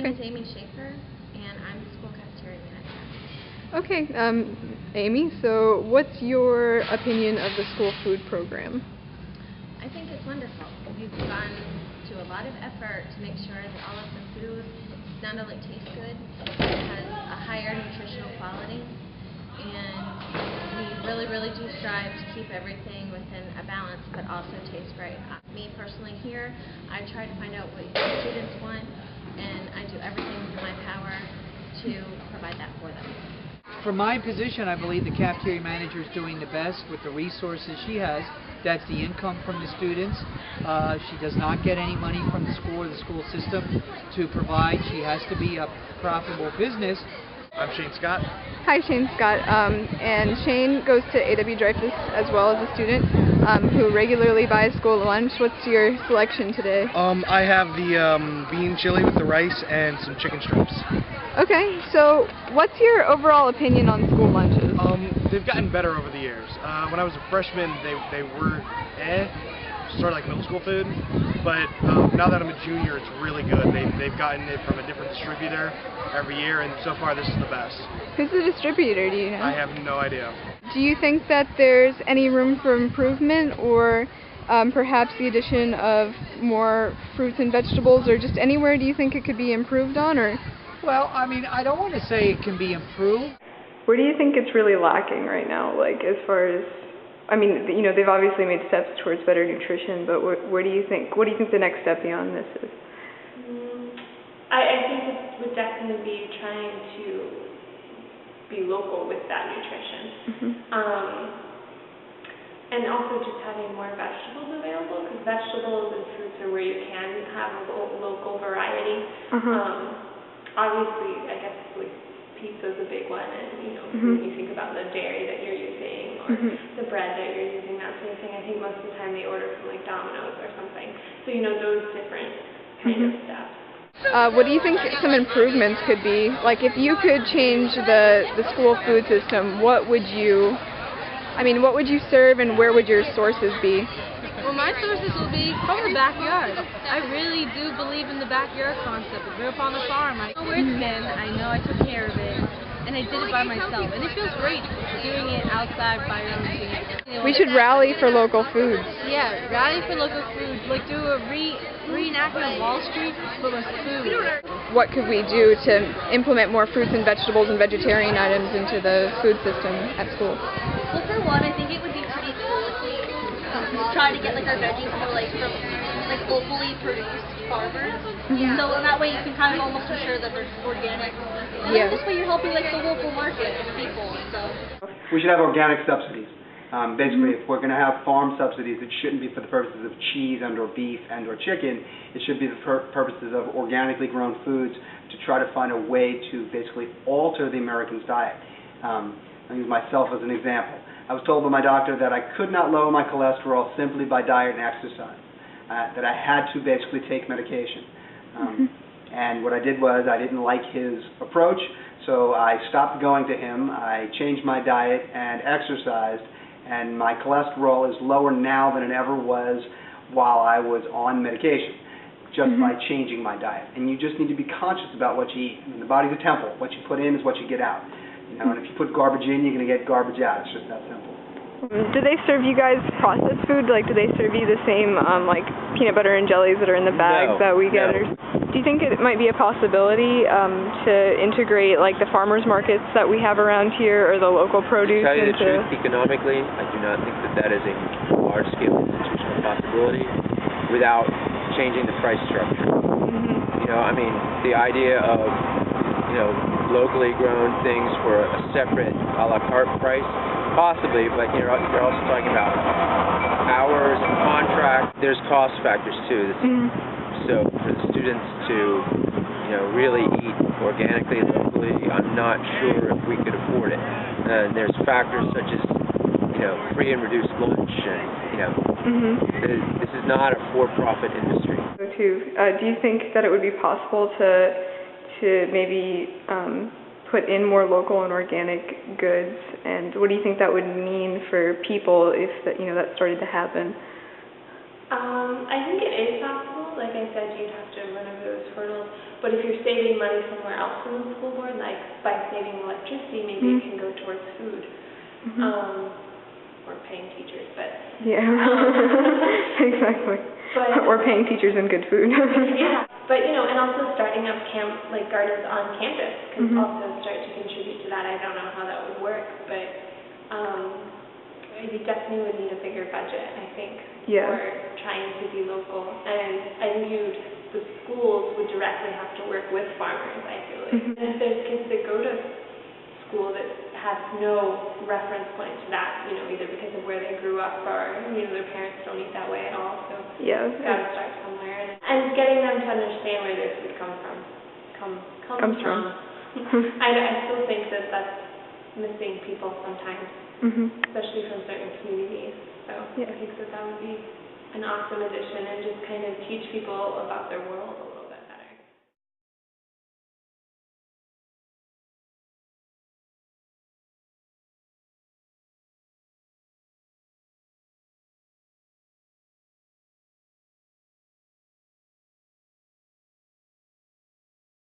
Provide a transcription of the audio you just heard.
name is Amy Schaefer, and I'm the school cafeteria manager. Okay, Amy, so what's your opinion of the school food program? I think it's wonderful. We've gone to a lot of effort to make sure that all of the food not only tastes good, but has a higher nutritional quality, and we really do strive to keep everything within a balance but also taste great. Me personally here, I try to find out what the students want, and I do everything within my power to provide that for them. From my position, I believe the cafeteria manager is doing the best with the resources she has. That's the income from the students. She does not get any money from the school or the school system to provide. She has to be a profitable business. I'm Shane Scott. Hi, Shane Scott. And Shane goes to A.W. Dreyfoos as well as a student who regularly buys school lunch. What's your selection today? I have the bean chili with the rice and some chicken strips. Okay, so what's your overall opinion on school lunches? They've gotten better over the years. When I was a freshman, they were sort of like middle school food, but now that I'm a junior, it's really good. They've gotten it from a different distributor every year, and so far this is the best. Who's the distributor, do you know? I have no idea. Do you think that there's any room for improvement, or perhaps the addition of more fruits and vegetables, or just anywhere do you think it could be improved on? Or Well, I mean, I don't want to say it can be improved. where do you think it's really lacking right now, like as far as, I mean, you know, they've obviously made steps towards better nutrition, but what do you think the next step beyond this is? I think it would definitely be trying to be local with that nutrition. And also just having more vegetables available, because vegetables and fruits are where you can have a local variety. Obviously, I guess like pizza's a big one, and you know, when you think about the dairy that you're using or the bread that you're using, that sort of thing, I think most of the time they order from like Domino's or something. So you know, those different kind of steps. What do you think some improvements could be? Like if you could change the school food system, what would you serve and where would your sources be? Well, my sources will be from the backyard. I really do believe in the backyard concept. I grew up on a farm. I know where it's been. I know I took care of it. And I did it by myself. And it feels great doing it outside by your own food. We should rally for local foods. Yeah, rally for local food. Like do a reenactment of Wall Street, but with food. What could we do to implement more fruits and vegetables and vegetarian items into the food system at school? Well, for one, I think it would be pretty cool if we try to get like our veggies more like from like locally produced farmers. So that way you can kind of almost ensure that they're organic. And then this way you're helping like the local market and people and stuff. We should have organic subsidies. Basically, if we're going to have farm subsidies, it shouldn't be for the purposes of cheese and/or beef and/or chicken. It should be for purposes of organically grown foods to try to find a way to basically alter the American's diet. I'll use myself as an example. I was told by my doctor that I could not lower my cholesterol simply by diet and exercise, that I had to basically take medication. And what I did was I didn't like his approach, so I stopped going to him. I changed my diet and exercised, and my cholesterol is lower now than it ever was while I was on medication, just by changing my diet. And you just need to be conscious about what you eat. I mean, the body's a temple. What you put in is what you get out. You know, and if you put garbage in, you're going to get garbage out. It's just that simple. Do they serve you guys processed food? Like, do they serve you the same, like, peanut butter and jellies that are in the bags that we get? No. Or do you think it might be a possibility to integrate, like, the farmers markets that we have around here or the local produce? To tell you the truth, economically, I do not think that is a large-scale institutional possibility without changing the price structure. You know, I mean, the idea of, you know, locally grown things for a separate a la carte price, possibly, but you're also talking about hours and contract. There's cost factors too. So for the students to, you know, really eat organically and locally, I'm not sure if we could afford it. And there's factors such as, you know, free and reduced lunch, and you know, this is not a for-profit industry. Do you think that it would be possible to maybe put in more local and organic goods, and what do you think that would mean for people if that, you know, that started to happen? I think it is possible. Like I said, you'd have to run over those hurdles. But if you're saving money somewhere else in the school board, like by saving electricity, maybe it can go towards food. Or paying teachers, but... Yeah, exactly. But, or paying teachers in good food. Yeah, but and also starting up gardens on campus can also start to contribute to that. I don't know how that would work, but you definitely would need a bigger budget, I think, for trying to be local. And I think the schools would directly have to work with farmers, I feel like. And if there's kids that go to school that have no reference point to that, either because of where they grew up or, their parents don't eat that way at all, so it's got to start somewhere. And getting them to understand where their food comes from. I still think that that's missing people sometimes, especially from certain communities. So I think that would be an awesome addition and just kind of teach people about their world a little.